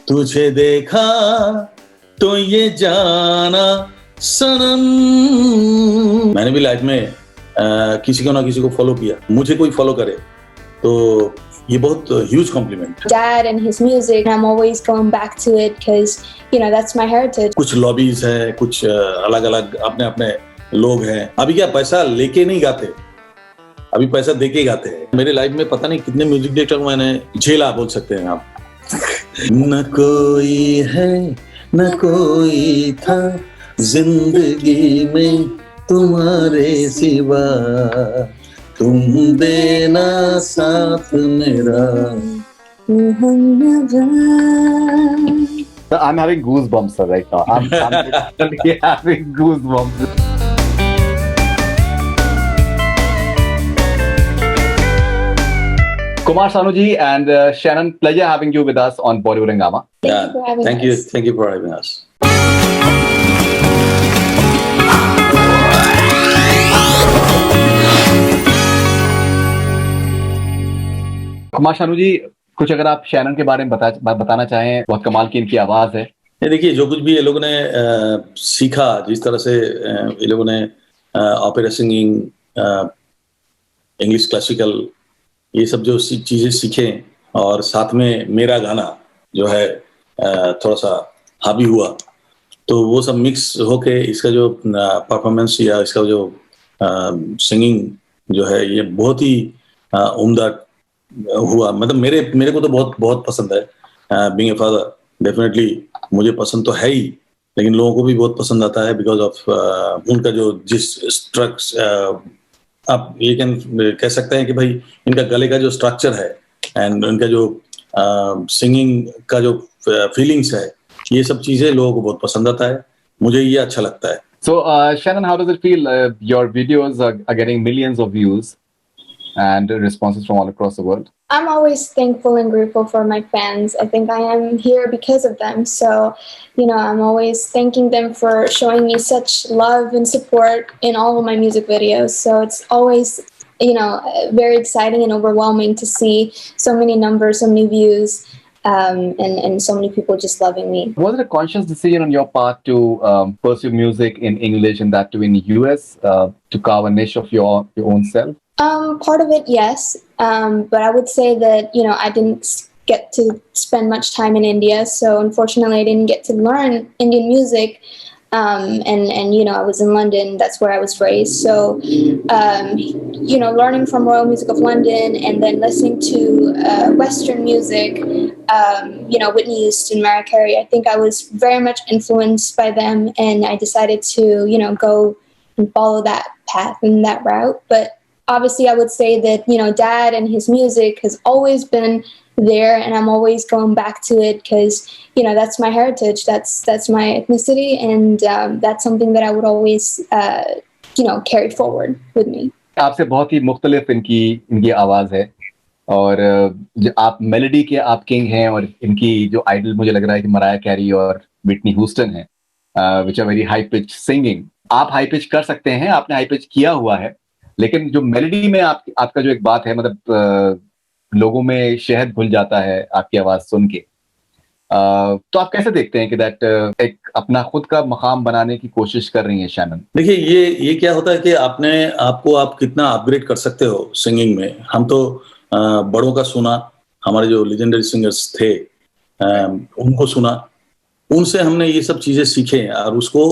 तुझे देखा तो ये जाना सनम। मैंने भी लाइफ में किसी को ना किसी को फॉलो किया, मुझे कोई फॉलो करे तो ये बहुत huge complement. Dad and his music, I'm always going back to it because that's my heritage. कुछ लॉबीज है, कुछ अलग अलग अपने अपने लोग हैं। अभी क्या पैसा लेके नहीं गाते, अभी पैसा देके गाते हैं। मेरे लाइफ में पता नहीं कितने म्यूजिक डायरेक्टर मैंने झेला, बोल सकते हैं आप। न कोई है न कोई था जिंदगी में तुम्हारे सिवा, तुम देना साथ मेरा। I'm having goosebumps sir, right now. I'm literally having goosebumps. Kumar Sanu ji and Shannon, pleasure having you with us on Bollywood Hungama. Thank you for having us. Thank you for having us. Kumar Sanu जी, कुछ अगर आप Shannon के बारे में बताना चाहें। बहुत कमाल की इनकी आवाज है। ये देखिए, जो कुछ भी ये लोगों ने सीखा, जिस तरह से ये लोगों ने ऑपेरा सिंगिंग, इंग्लिश क्लासिकल, ये सब जो चीजें सीखे, और साथ में मेरा गाना जो है थोड़ा सा हावी हुआ, तो वो सब मिक्स होके इसका जो परफॉर्मेंस या इसका जो सिंगिंग जो है, ये बहुत ही उम्दा हुआ। मतलब मेरे को तो बहुत बहुत पसंद है। बीइंग ए फादर, डेफिनेटली मुझे पसंद तो है ही, लेकिन लोगों को भी बहुत पसंद आता है बिकॉज ऑफ उनका जो जिस स्ट्रक्स, आप ये कह सकते हैं कि भाई इनका गले का जो स्ट्रक्चर है एंड इनका जो सिंगिंग का जो फीलिंग्स है, ये सब चीजें लोगों को बहुत पसंद आता है। मुझे ये अच्छा लगता है। So Shannon, how does it feel? Your videos are getting millions of views and responses from all across the world. I'm always thankful and grateful for my fans. I think I am here because of them. So, I'm always thanking them for showing me such love and support in all of my music videos. So it's always, very exciting and overwhelming to see so many numbers, so many views, and so many people just loving me. Was it a conscious decision on your part to pursue music in English and that too in the US, to carve a niche of your own self? Part of it, yes. But I would say that, I didn't get to spend much time in India. So unfortunately, I didn't get to learn Indian music. And I was in London. That's where I was raised. So, learning from Royal Music of London and then listening to Western music, Whitney Houston, Mariah Carey, I think I was very much influenced by them. And I decided to, go and follow that path and that route. But obviously, I would say that, Dad and his music has always been there, and I'm always going back to it because, that's my heritage, that's my ethnicity, and that's something that I would always, carry forward with me. आपसे बहुत ही मुख्तलिफ इनकी आवाज है, और आप melody के आप किंग हैं, और इनकी जो आइडल मुझे लग रहा है कि मराया कैरी और व्हिटनी ह्यूस्टन है, which are very high pitch singing. आप हाई पिच कर सकते हैं, आपने हाई पिच किया हुआ है, लेकिन जो मेलोडी में आपका जो एक बात है, मतलब लोगों में शहद घुल जाता है आपकी आवाज सुन के। तो आप कैसे देखते हैं कि दैट एक अपना खुद का मकाम बनाने की कोशिश कर रही है शैनन? देखिए, ये क्या होता है कि आप कितना अपग्रेड कर सकते हो सिंगिंग में। हम तो बड़ों का सुना, हमारे जो लेजेंडरी सिंगर्स थे उनको सुना, उनसे हमने ये सब चीजें सीखे और उसको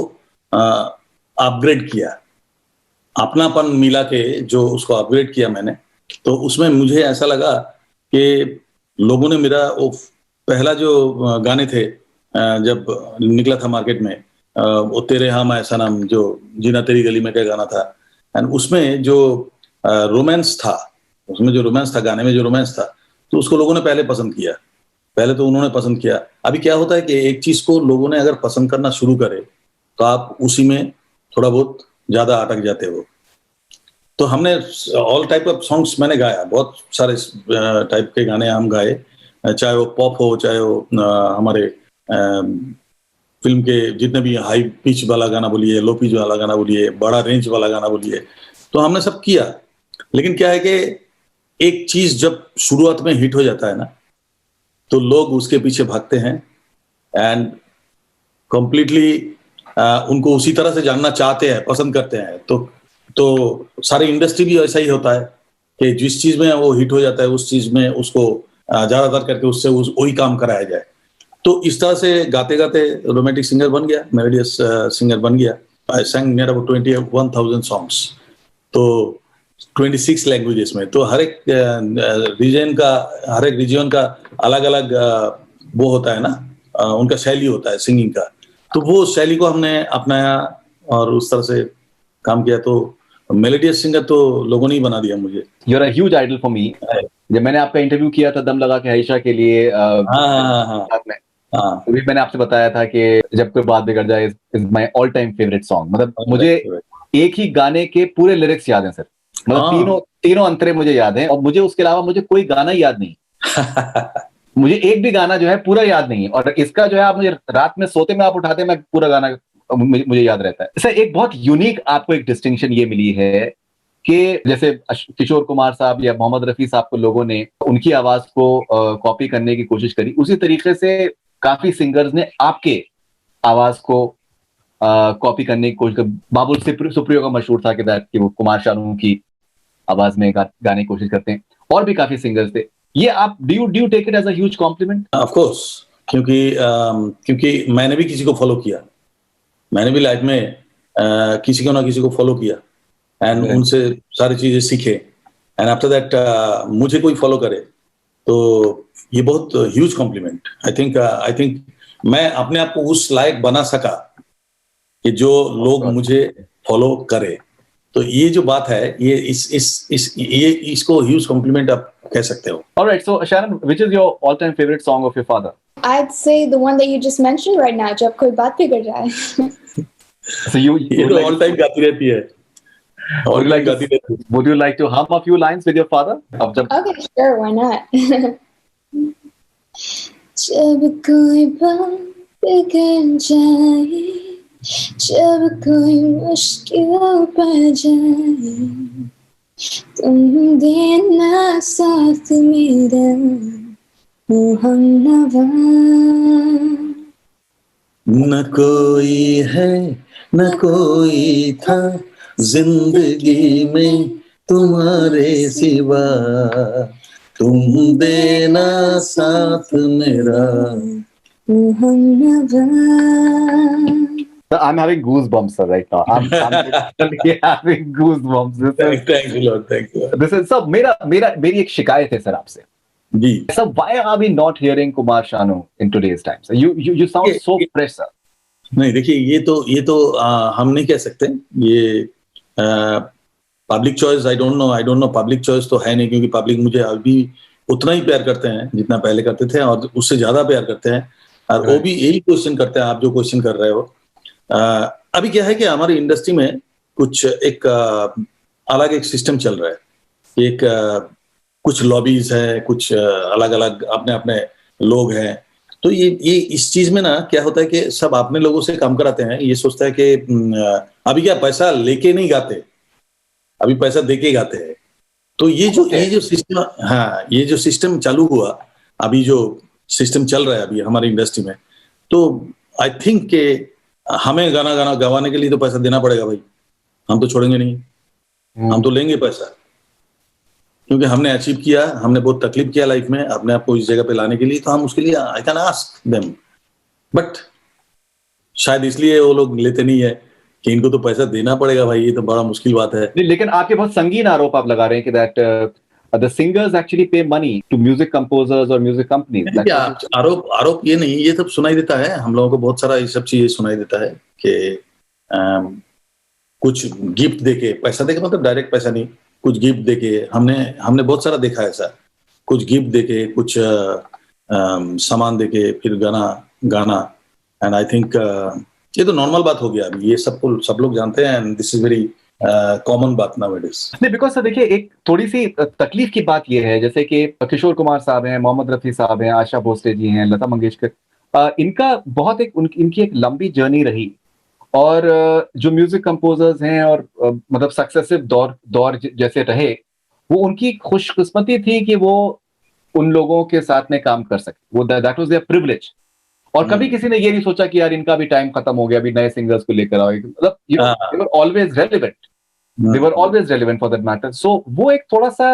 अपग्रेड किया, अपनापन मिला के जो उसको अपग्रेड किया मैंने। तो उसमें मुझे ऐसा लगा कि लोगों ने मेरा वो पहला जो गाने थे जब निकला था मार्केट में, वो तेरे हम ऐसा नाम, जो जीना तेरी गली में का गाना था, एंड उसमें जो रोमांस था, गाने में जो रोमांस था, तो उसको लोगों ने पहले तो उन्होंने पसंद किया। अभी क्या होता है कि एक चीज को लोगों ने अगर पसंद करना शुरू करे तो आप उसी में थोड़ा बहुत ज्यादा अटक जाते हो। तो हमने ऑल टाइप ऑफ सॉन्ग्स मैंने गाया, बहुत सारे टाइप के गाने हम गाए, चाहे वो पॉप हो, चाहे वो हमारे फिल्म के जितने भी हाई पिच वाला गाना बोलिए, लो पिच वाला गाना बोलिए, बड़ा रेंज वाला गाना बोलिए, तो हमने सब किया। लेकिन क्या है कि एक चीज जब शुरुआत में हिट हो जाता है ना, तो लोग उसके पीछे भागते हैं एंड कंप्लीटली उनको उसी तरह से जानना चाहते हैं, पसंद करते हैं। तो सारी इंडस्ट्री भी ऐसा ही होता है कि जिस चीज में वो हिट हो जाता है उस चीज में उसको ज्यादातर करके उससे वही काम कराया जाए। तो इस तरह से गाते गाते रोमांटिक सिंगर बन गया, मेलोडियस सिंगर बन गया। आई sang near about 21,000 सॉन्ग्स, तो 26 लैंग्वेजेस में। तो हर एक रीजन का अलग अलग वो होता है ना, उनका शैली होता है सिंगिंग का। तो वो शैली को हमने अपनाया और उस तरह से काम किया। तो मेलोडियस सिंगर तो लोगों ने ही बना दिया मुझे। You are a huge idol for me. जब मैंने आपका इंटरव्यू किया था दम लगा के आयशा के लिए, हाँ, अभी मैंने आपसे बताया था कि जब कोई बात बिगड़ जाए is my all time favourite song. मतलब मुझे एक ही गाने के पूरे लिरिक्स याद हैं सर, मतलब तीनों अंतरे मुझे याद हैं, और मुझे उसके अलावा मुझे कोई गाना याद नहीं। मुझे एक भी गाना जो है पूरा याद नहीं है, और इसका जो है आप मुझे रात में सोते में आप उठाते, मैं पूरा गाना मुझे याद रहता है। सर एक बहुत यूनिक आपको एक डिस्टिंक्शन ये मिली है कि जैसे किशोर कुमार साहब या मोहम्मद रफी साहब को लोगों ने उनकी आवाज को कॉपी करने की कोशिश करी, उसी तरीके से काफी सिंगर्स ने आपके आवाज को कॉपी करने की कोशिश कर। बाबुल सुप्रियो का मशहूर था कि वो कुमार शानू की आवाज में गाने की कोशिश करते हैं, और भी काफी सिंगर्स थे। ये आप do you take it as a huge compliment? Of course, क्योंकि मैंने भी किसी को फॉलो किया, मैंने भी लाइफ में किसी को ना किसी को फॉलो किया एंड उनसे सारी चीजें सीखे। एंड आफ्टर दैट मुझे कोई फॉलो करे तो ये बहुत ह्यूज कॉम्प्लीमेंट। आई थिंक मैं अपने आप को उस लायक बना सका कि जो लोग मुझे फॉलो करे। तो ये जो बात है, ये इसको ह्यूज कॉम्प्लीमेंट आप कह सकते हो। Alright, so Sharon, which is your all-time favorite song of your father? I'd say the one that you just mentioned right now, जब कोई बात बिगड़ जाए। So you ये तो all time गाती रहती है। Would you like to hum a few lines with your father? Okay, sure, why not? जब कोई बात बिगड़ जाए, जब कोई मुश्किल पड़ जाए, तुम देना साथ मेरा हमनवा। न कोई है न कोई था जिंदगी में तुम्हारे सिवा, तुम देना साथ मेरा हमनवा। I'm having goosebumps sir, right now. I'm literally having goosebumps. Thank you Lord, thank you. This is sir, मेरी एक शिकायत है सर आपसे जी। Sir, why are we not hearing Kumar Sanu in today's time? So you sound so fresh, sir. नहीं देखिए, ये तो हम नहीं कह सकते। ये public choice, I don't know public choice तो है नहीं, क्योंकि पब्लिक मुझे अभी उतना ही प्यार करते हैं जितना पहले करते थे, और उससे ज्यादा प्यार करते हैं। और वो भी यही क्वेश्चन करते हैं आप जो क्वेश्चन कर रहे हो। अभी क्या है कि हमारी इंडस्ट्री में कुछ एक अलग एक सिस्टम चल रहा है। एक कुछ लॉबीज है, कुछ अलग अलग अपने अपने लोग हैं। तो ये इस चीज में ना क्या होता है कि सब अपने लोगों से काम कराते हैं। ये सोचता है कि अभी क्या पैसा लेके नहीं गाते, अभी पैसा देके गाते हैं। तो ये जो सिस्टम, हाँ, ये जो सिस्टम चालू हुआ, अभी जो सिस्टम चल रहा है अभी हमारी इंडस्ट्री में, तो आई थिंक के हमें गाना गवाने के लिए तो पैसा देना पड़ेगा भाई। हम तो छोड़ेंगे नहीं, हम तो लेंगे पैसा, क्योंकि हमने अचीव किया, हमने बहुत तकलीफ किया लाइफ में अपने आप को इस जगह पे लाने के लिए। तो हम उसके लिए I can ask them, but शायद इसलिए वो लोग लेते नहीं है कि इनको तो पैसा देना पड़ेगा भाई, ये तो बड़ा मुश्किल बात है। लेकिन आपके बहुत संगीन आरोप आप लगा रहे हैं कि that the singers actually pay money to music composers or music companies. आरोप ये नहीं, ये सब सुनाई देता है हम लोगों को, बहुत सारा ये सब चीजें सुनाई देता है कि कुछ गिफ्ट देके, पैसा देके मतलब डायरेक्ट पैसा नहीं, कुछ गिफ्ट देके, हमने बहुत सारा देखा है ऐसा, कुछ गिफ्ट देके, कुछ सामान देके फिर गाना। एंड आई थिंक ये तो नॉर्मल बात हो गया अभी, ये सब लोग जानते हैं, and this is very common बात nowadays। नहीं, बिकॉज सर देखिए एक थोड़ी सी तकलीफ की बात यह है, जैसे कि किशोर कुमार साहब हैं, मोहम्मद रफी साहब हैं, आशा भोसले जी हैं, लता मंगेशकर, इनका बहुत इनकी एक लंबी जर्नी रही, और जो म्यूजिक कंपोजर्स हैं और मतलब सक्सेसिव दौर जैसे रहे, वो उनकी खुशकिस्मती थी कि वो उन लोगों के साथ में काम कर सके, वो दैट वाज देयर प्रिविलेज। और कभी किसी ने ये नहीं सोचा कि यार इनका भी टाइम खत्म हो गया, अभी नए सिंगर्स को लेकर आओ, मतलब they were always relevant, they were always relevant for that matter. So वो एक थोड़ा सा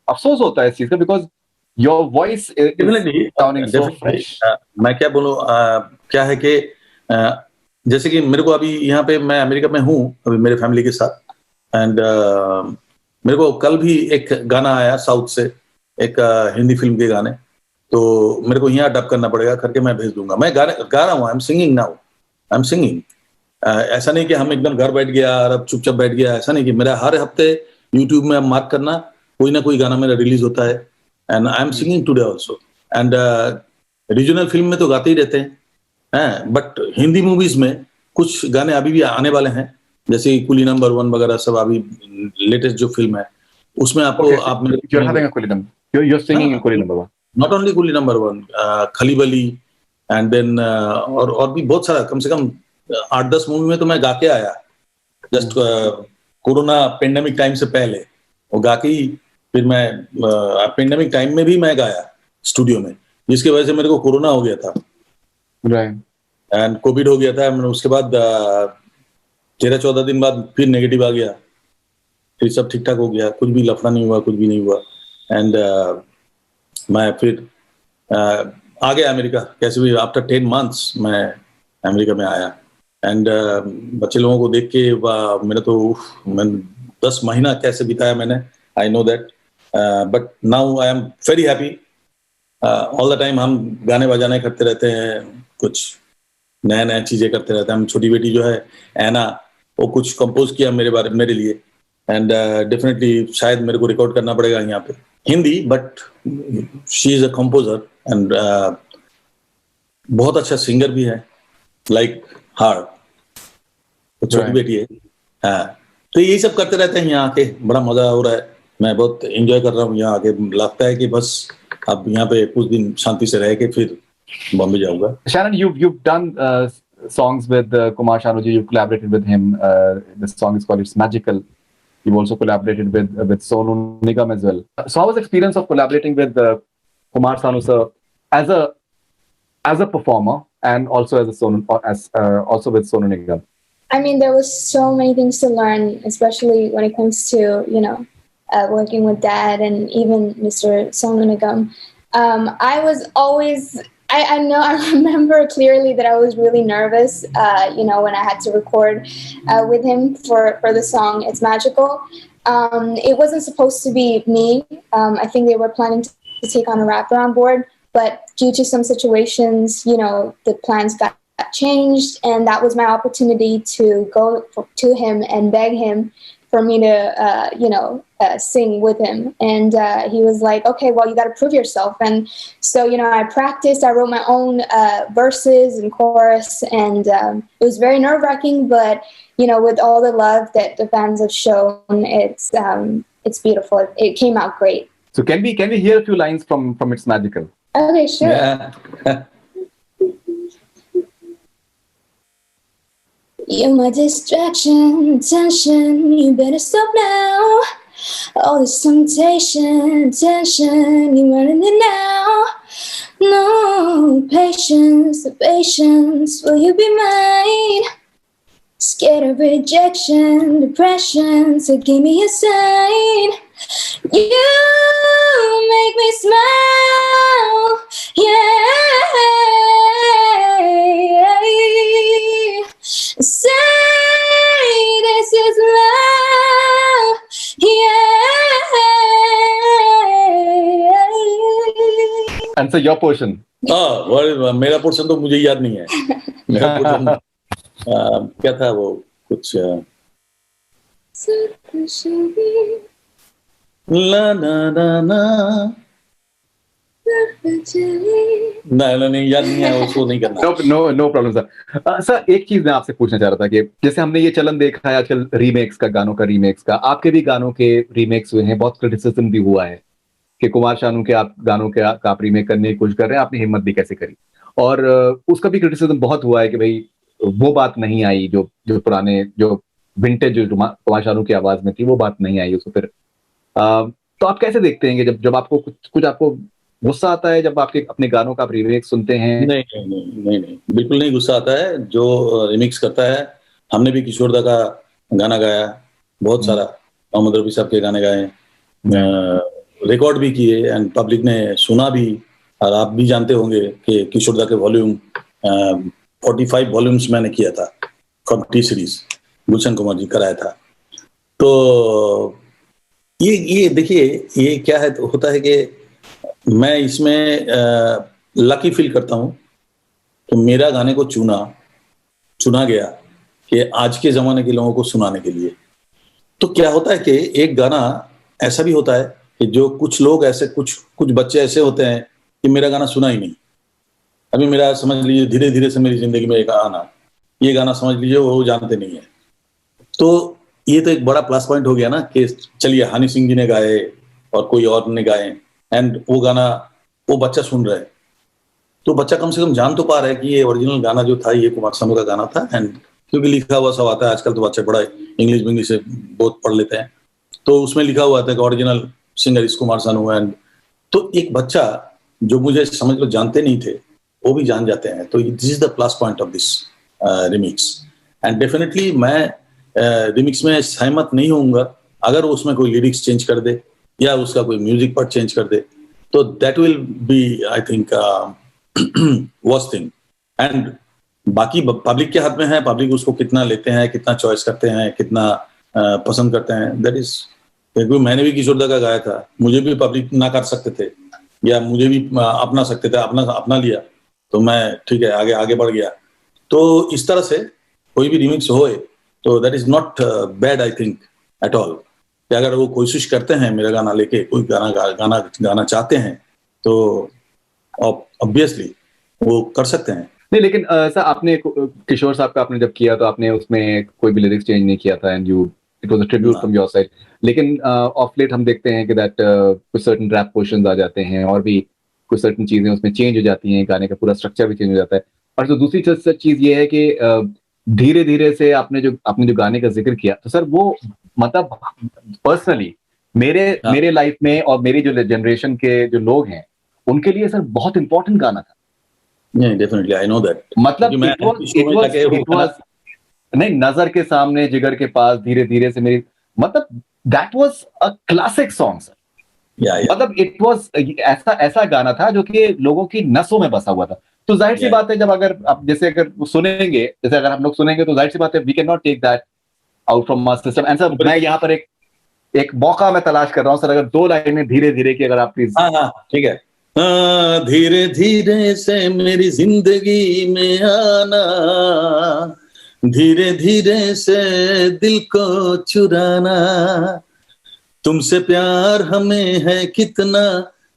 अफसोस होता है इस चीज का, because your voice is sounding so fresh. मैं क्या बोलूं, क्या है कि जैसे कि मेरे को अभी यहाँ पे, मैं अमेरिका में हूँ अभी मेरे फैमिली के साथ, एंड मेरे को कल भी एक गाना आया साउथ से, एक हिंदी फिल्म के गाने, तो मेरे को यहाँ डब करना पड़ेगा, करके मैं भेज दूंगा। मैं गा रहा हूँ, I am singing now, I am singing. ऐसा नहीं कि हम एकदम घर बैठ गया और अब चुपचाप बैठ गया, ऐसा नहीं, कि मेरा हर हफ्ते यूट्यूब में मार्क करना, कोई ना कोई गाना मेरा रिलीज होता है, and I am singing today also. And regional film में तो गाते ही रहते हैं, बट हिंदी मूवीज में कुछ गाने अभी भी आने वाले हैं, जैसे कुली नंबर 1 वगैरह सब, अभी लेटेस्ट जो फिल्म है उसमें आपको आप you're singing in Kuli number 1. Not only Coolie number 1, Khali Bali, and then और भी बहुत सारा, कम से कम 8-10 मूवी में तो मैं गा के आया, जस्ट कोरोना पेंडेमिक टाइम से पहले वो गा के ही, फिर मैं पेंडेमिक टाइम में भी मैं गाया स्टूडियो में, जिसकी वजह से मेरे को कोरोना हो गया था, एंड कोविड हो गया था। मैंने उसके बाद 13-14 दिन बाद फिर नेगेटिव आ गया, फिर सब ठीक ठाक हो गया, कुछ भी लफड़ा नहीं हुआ, कुछ भी नहीं हुआ, एंड मैं फिर आ गया अमेरिका, कैसे भी आफ्टर 10 months मैं अमेरिका में आया, एंड बच्चे लोगों को देख के मेरा तो मैं 10 महीना कैसे बिताया मैंने, I know that, but now I am very happy. All the time हम गाने बजाने करते रहते हैं, कुछ नया नया चीजें करते रहते हैं। हम छोटी बेटी जो है ऐना, वो कुछ कंपोज किया मेरे लिए, एंड डेफिनेटली शायद मेरे को रिकॉर्ड करना पड़ेगा यहाँ पे Hindi, but she is a composer, and बहुत अच्छा सिंगर भी है, लाइक हार्ट, तो छोटी बेटी है। हाँ, तो यही सब करते रहते हैं यहाँ आके, बड़ा मजा हो रहा है, मैं बहुत एंजॉय कर रहा हूँ यहाँ आके। लगता है कि बस अब यहाँ पे कुछ दिन शांति से रह के फिर बॉम्बे जाऊंगा। Sharon, you've done songs with Kumar Sanu ji. You've collaborated with him. The song is called "It's Magical." You've also collaborated with Sonu Nigam as well. So how was the experience of collaborating with Kumar Sanu sir as a performer, and also as a Sonu, also with Sonu Nigam? I mean, there was so many things to learn, especially when it comes to, you know, working with Dad and even Mr. Sonu Nigam. I was always, I know, I remember clearly that I was really nervous, you know, when I had to record with him for the song "It's Magical." It wasn't supposed to be me. I think they were planning to take on a rapper on board, but due to some situations, you know, the plans got changed, and that was my opportunity to go to him and beg him for me to, you know, sing with him. And he was like, okay, well, you got to prove yourself. And so, you know, I practiced, I wrote my own verses and chorus, and it was very nerve-wracking, but, you know, with all the love that the fans have shown, it's beautiful. It came out great. So can we hear a few lines from "It's Magical"? Okay, sure. Yeah. You're my distraction, tension, you better stop now. All this temptation, tension, you running it now. No patience, will you be mine? Scared of rejection, depression, so give me a sign. You make me smile, yeah. Say this is love, yeah. And so your portion. मेरा portion तो मुझे याद नहीं है। मेरा portion क्या था वो, कुछ ला ना ना ना नहीं, याद नहीं है, उसको नहीं करना। No problem, sir. सर, एक चीज मैं आपसे पूछना चाह रहा था कि जैसे हमने ये चलन देखा है आजकल रीमेक्स का, गानों का रीमेक्स का, आपके भी गानों के रीमेक्स हुए हैं, बहुत क्रिटिसिज्म भी हुआ है कि कुमार शानू के आप गानों के आप रीमेक करने की कोशिश कर रहे हैं, आपने हिम्मत भी कैसे करी, और उसका भी क्रिटिसिज्म बहुत हुआ है कि भाई वो बात नहीं आई जो पुराने, जो विंटेज जो कुमार शानू की आवाज में थी, वो बात नहीं आई उसको। फिर तो आप कैसे देखते हैं कि जब आपको कुछ आपको गुस्सा आता है जब आपके अपने गानों का आप रीमेक सुनते हैं? नहीं नहीं नहीं नहीं नहीं, बिल्कुल नहीं गुस्सा आता है। जो रिमिक्स करता है, हमने भी किशोर दा का गाना गाया, बहुत सारा मोहम्मद रफी साहब के गाने गाए, रिकॉर्ड भी किए एंड पब्लिक ने सुना भी। और आप भी जानते होंगे कि किशोर दा के वॉल्यूम 45 वॉल्यूम्स मैंने किया था from T series, Gulshan Kumar ji कराया था। तो ये देखिए, ये क्या है, होता है कि मैं इसमें लकी फील करता हूँ कि मेरा गाने को चुना गया कि आज के ज़माने के लोगों को सुनाने के लिए। तो क्या होता है कि एक गाना ऐसा भी होता है कि जो कुछ लोग ऐसे, कुछ बच्चे ऐसे होते हैं कि मेरा गाना सुना ही नहीं। अभी मेरा समझ लीजिए धीरे धीरे से मेरी ज़िंदगी में एक आना, ये गाना समझ लीजिए वो जानते नहीं है। तो ये तो एक बड़ा प्लस पॉइंट हो गया ना कि चलिए हनी सिंह जी ने गाए और कोई और ने गाए एंड वो गाना वो बच्चा सुन रहा है, तो बच्चा कम से कम जान तो पा रहा है कि ये ओरिजिनल गाना जो था ये कुमार सानू का गाना था। एंड क्योंकि लिखा हुआ सब आता है, आजकल तो बच्चे बड़ा इंग्लिश से बहुत पढ़ लेते हैं, तो उसमें लिखा हुआ था कि ओरिजिनल सिंगर इस कुमार सानू। एंड तो एक बच्चा जो मुझे समझ लो जानते नहीं थे वो भी जान जाते हैं। तो this is the plus point of this remix. And definitely मैं रिमिक्स में सहमत नहीं होऊंगा अगर उसमें कोई लिरिक्स चेंज कर दे या उसका कोई म्यूजिक पार्ट चेंज कर दे, तो that will be I think worst thing. And बाकी पब्लिक के हाथ में है, पब्लिक उसको कितना लेते हैं, कितना चॉइस करते हैं, कितना पसंद करते हैं, दैट इज। क्योंकि मैंने भी किशोर दा का गाया था, मुझे भी पब्लिक ना कर सकते थे या मुझे भी अपना सकते थे, अपना लिया तो मैं ठीक है आगे बढ़ गया। तो इस तरह से कोई भी रिमिक्स होए तो that is not bad I think at all. कि अगर वो कोशिश करते हैं मेरा गाना लेके कोई गाना चाहते हैं तो ऑब्वियसली वो कर सकते हैं। नहीं, लेकिन ऐसा आपने किशोर साहब का आपने जब किया तो आपने उसमें कोई भी लिरिक्स चेंज नहीं किया था and you it was a tribute from your side. लेकिन ऑफ लेट हम देखते हैं कि दैट कुछ सर्टेन रैप पोर्शंस आ जाते हैं और भी कुछ सर्टेन चीजें उसमें चेंज हो जाती हैं, गाने का पूरा स्ट्रक्चर भी चेंज हो जाता है। और जो दूसरी चीज ये है कि धीरे धीरे से आपने जो गाने का जिक्र किया, तो सर वो मतलब पर्सनली मेरे लाइफ में और मेरी जो जनरेशन के जो लोग हैं उनके लिए सर बहुत इंपॉर्टेंट गाना था। नहीं, डेफिनेटली आई नो दैट। मतलब it was नहीं, नजर के सामने जिगर के पास धीरे धीरे से मेरी, मतलब that was a classic song sir. मतलब इट वाज ऐसा गाना था जो कि लोगों की नसों में बसा हुआ था। तो जाहिर सी बात है जब अगर आप जैसे अगर हम लोग सुनेंगे तो जाहिर सी बात है we can not take that out from my system. And sir मैं यहाँ पर एक मौका मैं तलाश कर रहा हूँ सर, अगर 2 लाइनें धीरे धीरे की अगर आप प्लीज। हाँ ठीक है। धीरे धीरे से मेरी जिंदगी में आना, धीरे धीरे से दिल को चुराना, तुमसे प्यार हमें है कितना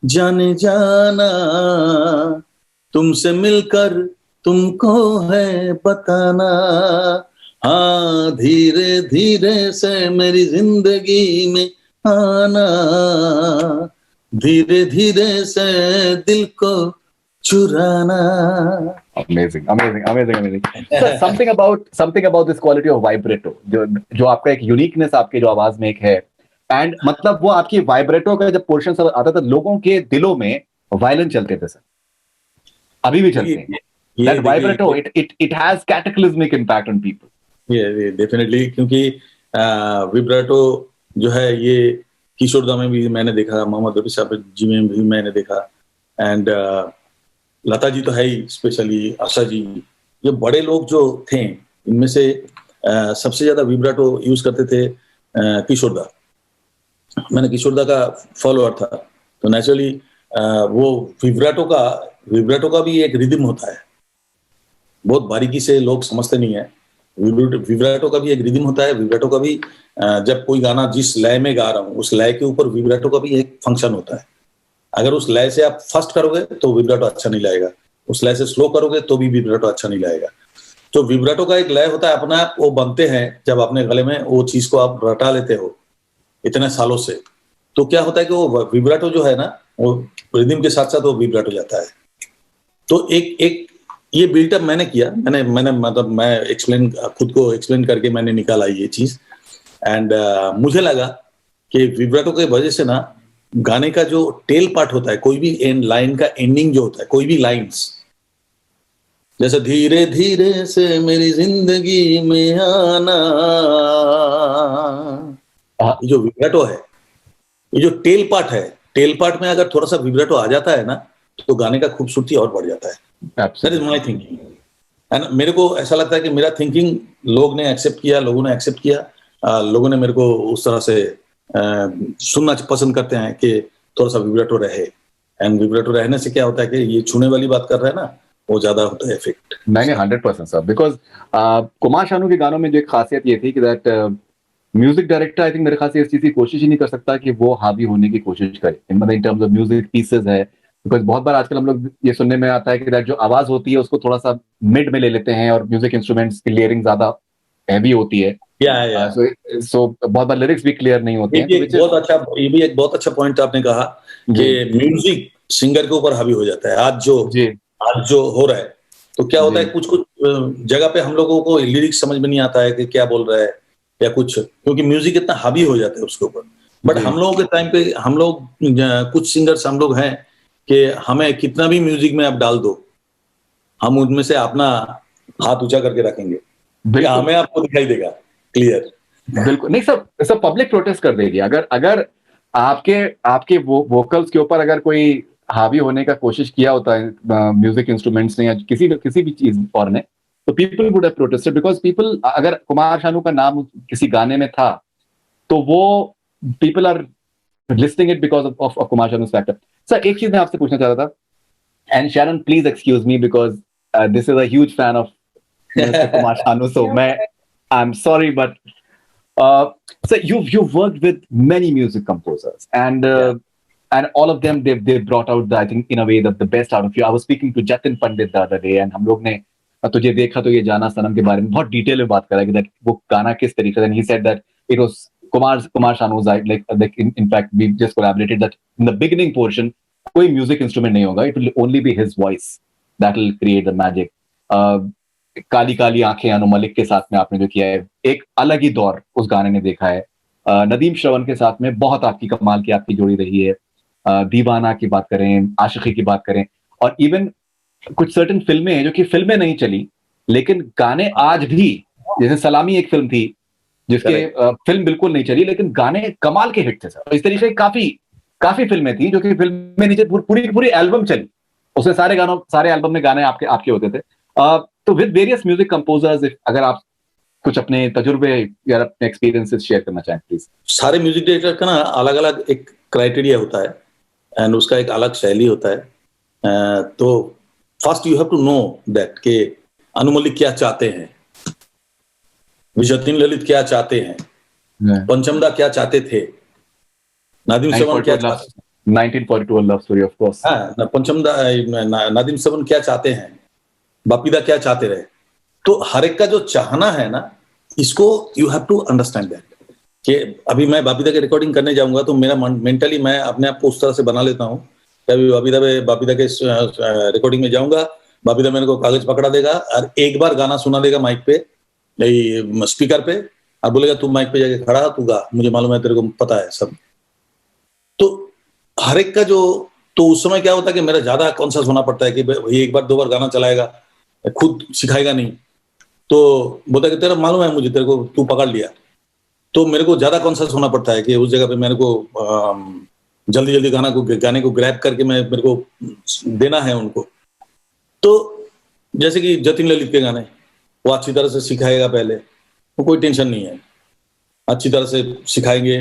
जाने जाना, तुमसे मिलकर तुमको है बताना। हाँ धीरे धीरे से मेरी जिंदगी में आना, धीरे धीरे से दिल को चुराना। Amazing. So, something about this quality of vibrato, जो आपका एक यूनिकनेस आपके जो आवाज में एक है, एंड मतलब वो आपकी वाइब्रेटो का जब पोर्शन सब आता था लोगों के दिलों में वायलिन चलते थे सर, अभी भी चलते हैं। That vibrato, it has cataclysmic impact on people. Yeah, definitely, क्योंकि विब्राटो जो है ये किशोर दा में भी मैंने देखा, मोहम्मद रफी साहब जी में भी मैंने देखा, एंड लता जी तो है ही, स्पेशली आशा जी, ये बड़े लोग जो थे इनमें से सबसे ज्यादा विब्राटो यूज करते थे किशोर दा। मैंने किशोर दा का फॉलोअर था, तो नेचुरली वो विब्राटो का भी एक रिदम होता है, बहुत बारीकी से लोग समझते नहीं है। विब्राटो का भी एक रिदम होता है, विब्राटो का भी जब कोई गाना जिस लय में गा रहा हूँ उस लय के ऊपर विब्राटो का भी एक फंक्शन होता है। अगर उस लय से आप फर्स्ट करोगे तो विब्राटो अच्छा नहीं लगेगा, उस लय से स्लो करोगे तो भी विब्राटो अच्छा नहीं लगेगा। तो विब्राटो का एक लय होता है अपना, वो बनते हैं जब अपने गले में वो चीज को आप रटा लेते हो इतने सालों से, तो क्या होता है कि वो विब्राटो जो है ना वो रिदम के साथ साथ वो विब्राटो जाता है। तो एक ये बिल्टअप मैंने किया, मैंने मतलब मैं खुद को एक्सप्लेन करके मैंने निकाला ये चीज। एंड मुझे लगा कि विब्राटो की वजह से ना गाने का जो टेल पार्ट होता है, कोई भी लाइन का एंडिंग जो होता है, कोई भी लाइंस, जैसे धीरे धीरे से मेरी जिंदगी में आना, हाँ, ये जो विब्रेटो है, ये जो टेल पार्ट है, टेल पार्ट में अगर थोड़ा सा विब्रेटो आ जाता है ना, तो गाने का खूबसूरती और बढ़ जाता है। That is absolutely. My thinking. And मेरे को ऐसा लगता है कि मेरा थिंकिंग लोगों ने एक्सेप्ट किया, लोगों ने मेरे को उस तरह से सुनना पसंद करते हैं कि थोड़ा सा विब्रेटो रहे। एंड विब्रेटो रहने से क्या होता है कि ये छूने वाली बात कर रहा है ना, वो ज्यादा होता है इफेक्ट। नहीं 100% सर, बिकॉज कुमार शानू के गानों में जो एक खासियत ये थी कि that music director I think मेरे ख्याल से इस चीज की कोशिश ही नहीं कर सकता कि वो हावी होने की कोशिश करे, मतलब in terms of music pieces है। बिकॉज बहुत बार आजकल हम लोग ये सुनने में आता है कि दैट जो आवाज होती है उसको थोड़ा सा मिड में ले लेते हैं और म्यूजिक इंस्ट्रूमेंट्स की लेयरिंग ज्यादा हैवी होती है। या सो बहुत बार लिरिक्स भी क्लियर नहीं होते हैं, तो ये भी एक बहुत अच्छा पॉइंट आपने कहा कि म्यूजिक सिंगर के ऊपर हावी हो जाता है। जी आज जो हो रहा है, तो क्या होता है, जी कुछ कुछ जगह पे हम लोगों को लिरिक्स समझ में नहीं आता है कि क्या बोल रहा है या कुछ, क्योंकि म्यूजिक इतना हावी हो जाता है उसके ऊपर। बट जी हम लोगों के टाइम पे हम लोग कुछ सिंगर्स हम लोग हैं कि हमें कितना भी म्यूजिक में आप डाल दो, हम उनमें से अपना हाथ ऊंचा करके रखेंगे, या बिल्कुल हमें आपको दिखाई देगा क्लियर। बिल्कुल नहीं, सब सब पब्लिक प्रोटेस्ट कर देगी अगर अगर आपके आपके वो वोकल्स के ऊपर अगर कोई हावी होने का कोशिश किया होता है म्यूजिक इंस्ट्रूमेंट्स ने या किसी भी चीज और ने, तो people would have protested because people, अगर कुमार शानू का नाम किसी गाने में था तो वो people are listing it because of Kumar Sanu factor. Sir एक चीज मैं आपसे पूछना चाह रहा था, and Sharan please excuse me because this is a huge fan of mister Kumar Sanu, so मैं I am sorry but so you've worked with many music composers and all of them they've brought out the, I think in a way the best out of you. I was speaking to Jatin Pandit the other day and हम लोग ने तुझे देखा तो ये जाना सनम के बारे में बहुत डिटेल में बात करा कि that वो गाना किस तरीके से, and he said that it was Kumar Shanu's like in fact we just collaborated that in the beginning portion कोई म्यूजिक इंस्ट्रूमेंट नहीं होगा, it will only be his voice that will create the magic. Kali Kali आंखें अनु मलिक के साथ में आपने जो किया है, एक अलग ही दौर उस गाने ने देखा है। नदीम श्रवण के साथ में बहुत आपकी कमाल की आपकी जोड़ी रही है। दीवाना की बात करें, आशिकी की बात करें, और इवन कुछ सर्टेन फिल्में हैं जो कि फिल्में नहीं चली लेकिन गाने आज भी, जैसे सलामी एक फिल्म थी जिसके फिल्म बिल्कुल नहीं चली लेकिन गाने कमाल के हिट थे सर। इस तरीके की काफी फिल्में थी जो कि फिल्म में नीचे पूरी एल्बम चली, उसमें सारे एल्बम में गाने आपके होते थे। तो विद वेरियस म्यूजिक कंपोजर्स, अगर आप कुछ अपने तजुर्बे या अपने एक्सपीरियंसेस शेयर करना चाहें प्लीज। सारे म्यूजिक डायरेक्टर का ना अलग अलग एक क्राइटेरिया होता है एंड उसका एक अलग शैली होता है। तो first you have to know that के अनु मलिक क्या चाहते हैं, जतिन ललित क्या चाहते हैं, पंचमदा क्या चाहते थे, नादिम श्रवण क्या चाहते हैं, 1942 लव स्टोरी ऑफ कोर्स, हाँ पंचमदा नादिम श्रवण क्या चाहते हैं, बापीदा क्या चाहते रहे। तो हर एक का जो चाहना है ना, इसको you have to understand that कि अभी मैं बापीदा की रिकॉर्डिंग करने जाऊंगा तो मेरा मेंटली मैं अपने आप को उस तरह से बना लेता हूँ कि अभी बापीदा के रिकॉर्डिंग में जाऊंगा, बापीदा मेरे को कागज पकड़ा देगा और एक बार गाना सुना देगा माइक पे, स्पीकर पे, और बोलेगा तू माइक पे जाके खड़ा तू गा, मुझे मालूम है तेरे को पता है सब। तो हर एक का जो, तो उस समय क्या होता है कि मेरा ज्यादा कॉन्शियस होना पड़ता है कि भाई एक बार दो बार गाना चलाएगा, खुद सिखाएगा नहीं, तो बोलता है कि तेरा मालूम है मुझे, तेरे को तू पकड़ लिया। तो मेरे को ज्यादा कॉन्शियस होना पड़ता है कि उस जगह पे मेरे को जल्दी जल्दी गाने को ग्रैब करके मेरे को देना है उनको। तो जैसे कि जतिन ललित के गाने वो अच्छी तरह से सिखाएगा पहले, वो कोई टेंशन नहीं है, अच्छी तरह से सिखाएंगे,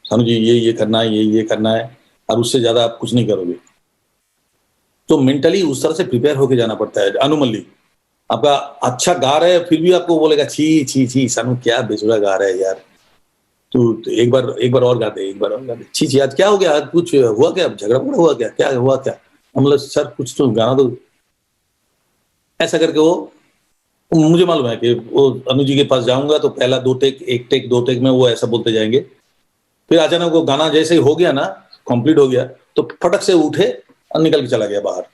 समझिए ये करना है, ये करना है, और उससे ज्यादा आप कुछ नहीं करोगे। तो मेंटली उस तरह से प्रिपेयर होके जाना पड़ता है। अनु मलिक आपका अच्छा गा रहे हैं फिर भी आपको बोलेगा छी छी छी सानू क्या बेसुरा गा रहा है यार, तू एक बार और गा दे, एक बार और गा दे, छी छी आज क्या हो गया, आज कुछ हुआ क्या, झगड़ा हुआ क्या, क्या हुआ क्या, मतलब सर कुछ तो गाना दो, ऐसा करके वो, मुझे मालूम है कि वो अनु जी के पास जाऊंगा तो पहला एक टेक दो टेक में वो ऐसा बोलते जाएंगे, फिर अचानक वो गाना जैसे ही हो गया ना, कंप्लीट हो गया, तो फटक से उठे और निकल के चला गया बाहर।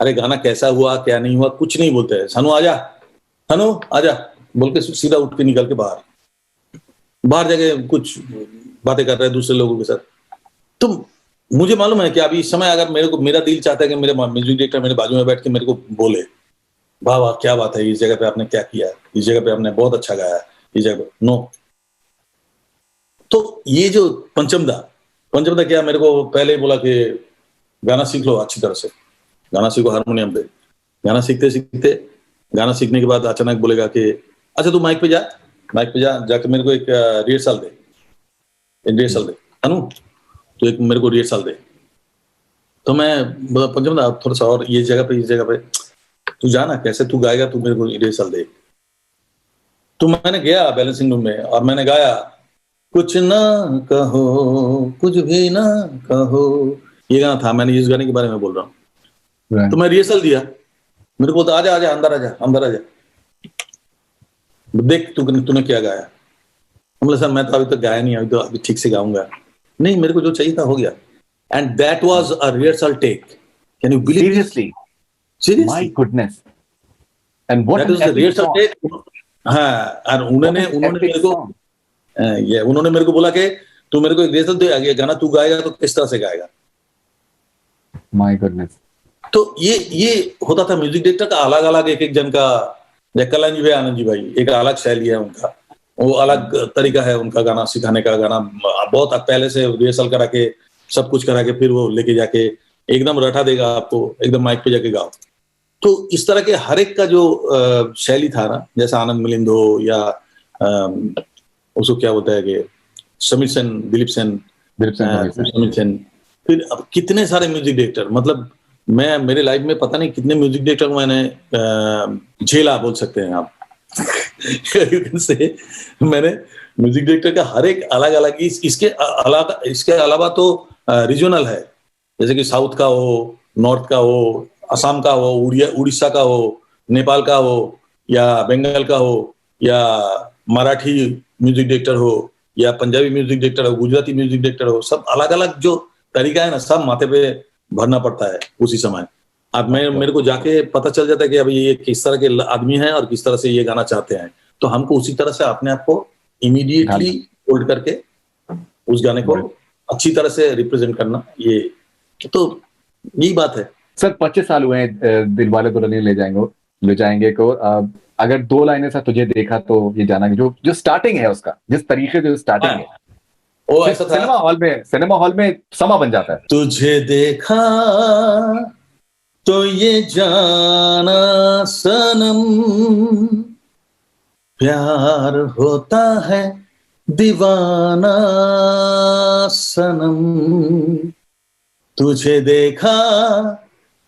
अरे गाना कैसा हुआ क्या नहीं हुआ कुछ नहीं बोलते हैं, सानू आजा बोल के सीधा उठ के निकल के बाहर जाके कुछ बातें कर रहे हैं दूसरे लोगों के साथ। तो मुझे मालूम है कि अभी इस समय अगर मेरा दिल चाहता है कि मेरे म्यूजिक डायरेक्टर मेरे बाजू में बैठ के मेरे को बोले, वाह वाह क्या बात है, इस जगह पे आपने क्या किया, इस जगह पे आपने बहुत अच्छा गाया, इस जगह पे नो। तो ये जो पंचमदा क्या मेरे को पहले ही बोला कि गाना सीख लो अच्छी तरह से, गाना सीखो हारमोनियम पे। गाना सीखते सीखते, गाना सीखने के बाद अचानक बोलेगा कि अच्छा तू माइक पे जा, जाके मेरे को एक रिहर्सल दे अनु, तो एक मेरे को रिहर्सल दे। तो मैं बोला पंचमदा थोड़ा सा और इस जगह पे तू जाना, कैसे तू गाएगा, तू मेरे को रिहर्सल दे। तो मैंने गया बैलेंसिंग रूम में और मैंने गाया, कुछ ना कहो कुछ भी ना कहो, ये गाना था। मैंने इस गाने के बारे में बोल रहा हूँ। तो मैं रिहर्सल दिया, मेरे को तो आजा अंदर आजा, देख तूने क्या गाया। बोला सर मैं तो अभी तक गाया नहीं, अभी ठीक से गाऊंगा। नहीं, मेरे को जो चाहिए था हो गया। And that was a rehearsal take. Can you believe? Seriously my goodness. And what that is the rehearsal take. हाँ, और उन्होंने मेरे को बोला कि तू मेरे को एक रिहर्सल दे, आगे गाना तू गाएगा तो किस तरह से गाएगा। My goodness. तो ये होता था म्यूजिक डायरेक्टर का अलग अलग, एक जन का, कल्याण जी भाई, आनंद जी भाई, एक अलग शैली है उनका, वो अलग तरीका है उनका गाना सिखाने का। गाना बहुत पहले से रिहर्सल करा के, सब कुछ करा के, फिर वो लेके जाके एकदम रटा देगा आपको, एकदम माइक पे जाके गाओ। तो इस तरह के हर एक का जो शैली था ना, जैसा आनंद मिलिंद हो या उसको क्या होता है कि समीर सेन, दिलीप सेन, फिर अब कितने सारे म्यूजिक डायरेक्टर, मतलब मैं मेरे लाइफ में पता नहीं कितने म्यूजिक डायरेक्टर मैंने झेला, बोल सकते हैं आप। से मैंने म्यूजिक डायरेक्टर का हर एक अलग अलग, इसके अलावा तो रीजनल है, जैसे कि साउथ का हो, नॉर्थ का हो, असम का हो, उड़ीसा का हो, नेपाल का हो, या बंगाल का हो, या मराठी म्यूजिक डायरेक्टर हो, या पंजाबी म्यूजिक डायरेक्टर हो, गुजराती म्यूजिक डायरेक्टर हो, सब अलग अलग जो तरीका है ना, सब माथे पे भरना पड़ता है उसी समय। अब मेरे को जाके पता चल जाता है कि अभी ये किस तरह के आदमी हैं और किस तरह से ये गाना चाहते हैं, तो हमको उसी तरह से अपने आप को इमीडिएटली होल्ड करके उस गाने को अच्छी तरह से रिप्रेजेंट करना, ये तो यही बात है। सर 25 साल हुए हैं दिलवाले दुल्हनिया ले जाएंगे को, अगर 2 लाइनें से तुझे देखा तो ये जाना कि जो स्टार्टिंग है उसका, जिस तरीके से स्टार्टिंग है, वो ऐसा था, सिनेमा हॉल में समा बन जाता है। तुझे देखा तो ये जाना सनम, प्यार होता है दीवाना सनम, तुझे देखा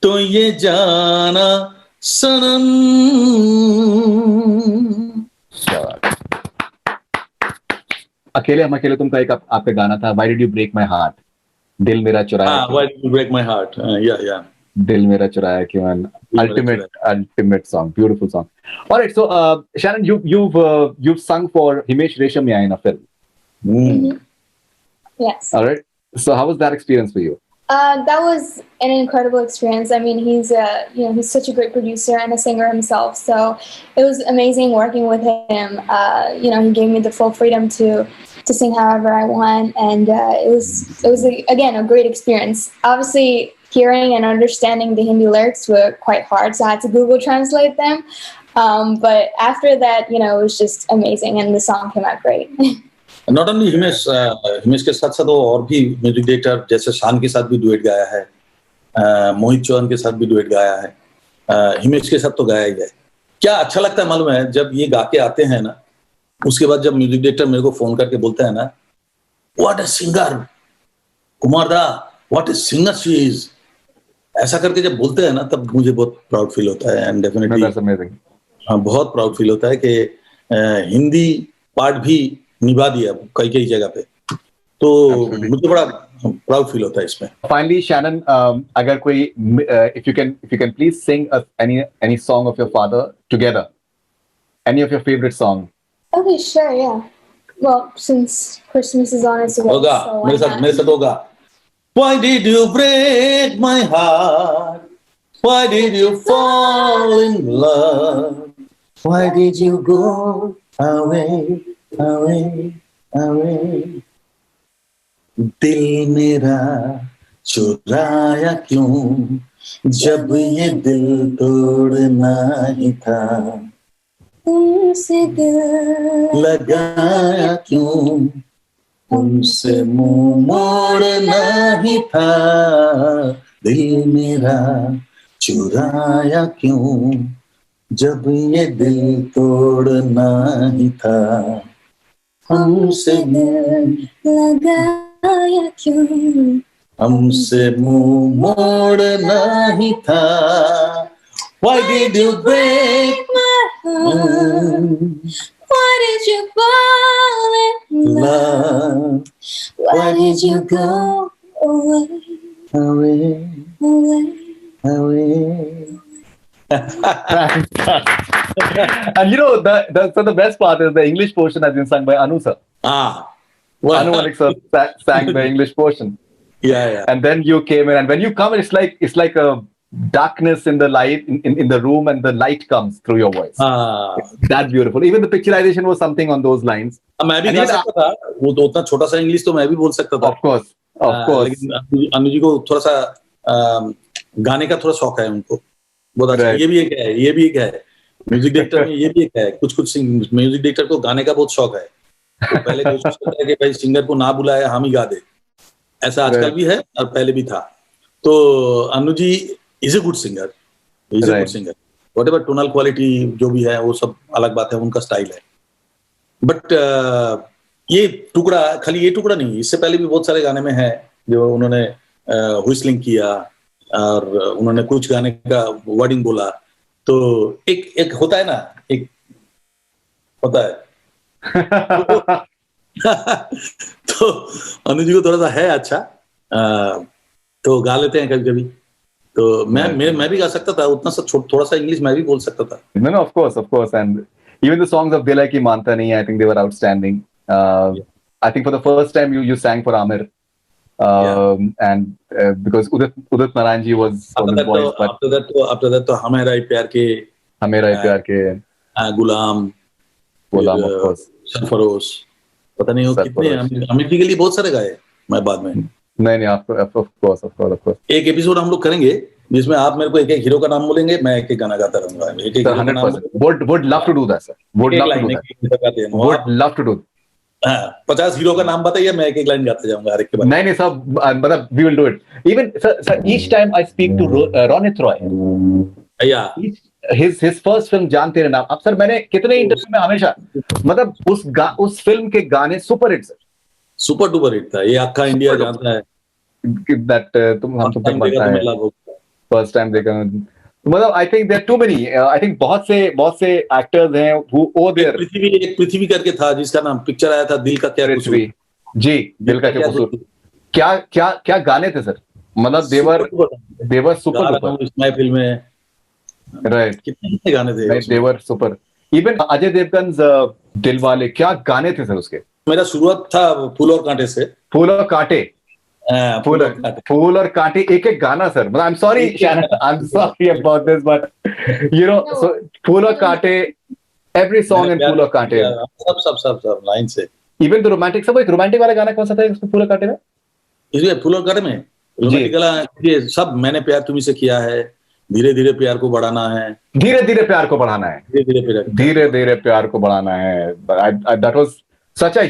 तो ये जाना सनम। अकेले हम अकेले तुम का एक आपका गाना था, Why Did You Break My Heart, दिल मेरा चुराया, Why Did You Break My Heart, yeah. दिल मेरा चुराया क्यों, ultimate song, beautiful song. All right, so Shannon, you've sung for Himesh Reshammiya in a film. Mm-hmm. Yes. All right, so how was that experience for you? That was an incredible experience. I mean, he's such a great producer and a singer himself. So it was amazing working with him. He gave me the full freedom to sing however I want, and it was again a great experience. Obviously, hearing and understanding the Hindi lyrics were quite hard, so I had to Google translate them. But after that, it was just amazing, and the song came out great. Not only Himesh के साथ साथ वो और भी music director, जैसे शान के साथ भी डुएट गाया है, मोहित चौहान के साथ भी डुएट गाया है, हिमेश के साथ तो गाया ही है। क्या अच्छा लगता है मालूम है, जब ये गा के आते हैं ना, उसके बाद जब म्यूजिक डायरेक्टर मेरे को फोन करके बोलता है ना, व्हाट ए सिंगर कुमार दा, what a singer she is, ऐसा करके जब बोलते हैं ना, तब मुझे बहुत प्राउड फील होता है। एंड डेफिनेटली बहुत प्राउड फील होता है कि हिंदी पार्ट भी निभा दिया कई जगह पे, तो मुझे बड़ा प्राउड फील होता है इसमें। Finally, Shannon, अगर कोई if you can please sing any song of your father together, any of your favorite song. Okay, sure, yeah. Well, since Christmas is on its way, होगा मेरे साथ होगा। Why did you break my heart? Why did you fall in love? Why did you go away? away, away. दिल मेरा चुराया क्यों, जब ये दिल तोड़ना ही था, तुमसे दिल लगाया क्यों, उनसे मुंह मोड़ना ही था, दिल मेरा चुराया क्यों, जब ये दिल तोड़ना ही था, हमसे दिल लगाया क्यों, हमसे मुंह मोड़ना ही था. Why did you break my heart? Why did you fall in love? love? Why did you go away, Away, away? away. And you know, the best part is the English portion has been sung by Anu sir. Well, Anu Malik sir sang the English portion. yeah. And then you came in, and when you come, it's like a darkness in the light in the room, and the light comes through your voice. It's that beautiful. Even the picturization was something on those lines. मैं भी गा सकता था, वो तो उतना छोटा सा इंग्लिश तो मैं भी बोल सकता था. Of course. लेकिन अनु जी को थोड़ा सा गाने का थोड़ा शौक है उनको. बहुत अच्छा. Right. ये भी एक है. म्यूजिक डायरेक्टर में ये भी एक है. कुछ म्यूजिक डायरेक्टर को गाने का बहुत शौक है. तो पहले कोशिश करता है कि भाई सिंगर को ना बुलाए, हम ही गा दे. ऐसा आजकल भी है और पहले भी था. तो Anu ji is a good singer. Whatever tonal quality जो भी है वो सब अलग बात है, उनका स्टाइल है. बट ये टुकड़ा, खाली ये टुकड़ा नहीं, इससे पहले भी बहुत सारे गाने में है जो उन्होंने व्हिस्लिंग किया और उन्होंने कुछ गाने का वर्डिंग बोला. तो एक होता है ना, एक होता है. तो अनु जी को थोड़ा सा है अच्छा, तो गा लेते हैं कभी कभी. तो मैं भी गा सकता था, उतना सा थोड़ा सा इंग्लिश मैं भी बोल सकता था. No, of course, and even the songs of Dil Hai Ki Manta Nahi, I think they were outstanding. I think for the first time you sang for Amir, and because Udit Narayan ji was his voice, but after that तो हमेरा ही प्यार के गुलाम, of course. Sarfarosh, पता नहीं वो कितने अमित जी के लिए बहुत सारे गाए मैं बाद में. नहीं आपको of course. एक एपिसोड हम लोग करेंगे जिसमें आप मेरे को एक हीरो का नाम बोलेंगे, मैं एक गाना गाता रहूंगा. एक हीरो का नाम. Would love to do that, sir. Would love to do. 50 hero का नाम बताइए, मैं एक लाइन गाता जाऊंगा हर एक के बाद. नहीं सब मतलब we will do it. Even sir, each time I speak to Ronit Roy, his first film जान तेरे नाम. अब सर मैंने कितने इंटरव्यू में हमेशा मतलब उस फिल्म के गाने super hit, super duper hit था. ये आखा इंडिया जानता है that हम सब बनता है फर्स्ट टाइम देखा. मतलब I think there are too many. I think बहुत से एक्टर्स हैं who owe their. पृथ्वी करके था जिसका नाम पिक्चर आया था, दिल का क्या कसूर. जी, दिल का क्या कसूर. क्या गाने थे सर. मतलब देवर सुपर डुपर. इस महफिल में राइट, कितने गाने थे. देवर सुपर. इवन अजय देवगन दिलवाले, क्या गाने थे सर उसके. मेरा शुरुआत था फूल और कांटे से. फूल और कांटे. फूल और कांटे एक गाना सर. मतलब I'm sorry about this, but you know, so फूल और कांटे, every song in फूल और कांटे. सब लाइन से. Even the romantic, सब एक रोमांटिक वाला गाना कौन सा था इसमें फूल और कांटे में. इसमें फूल और कांटे में रोमांटिक वाला ये सब, मैंने प्यार तुम्ही से किया है, धीरे धीरे प्यार को बढ़ाना है, धीरे धीरे प्यार को बढ़ाना है, धीरे प्यार को बढ़ाना है. That was such a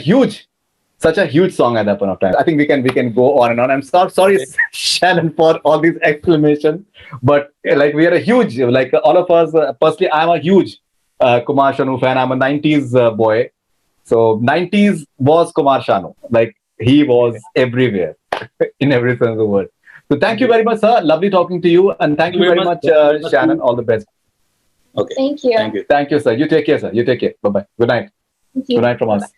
huge song at that point of time. I think we can go on and on. I'm sorry Shannon for all these exclamations, but like we are a huge, like all of us, personally I'm a huge Kumar Sanu fan. I'm a 90s boy, so 90s was Kumar Sanu. Like he was everywhere in every sense of the word. So thank you very much, sir. Lovely talking to you, and thank you very much, Shannon. All the best. Okay. Thank you, sir. You take care, sir. You take care. Bye bye. Good night. Thank you. Good night from us.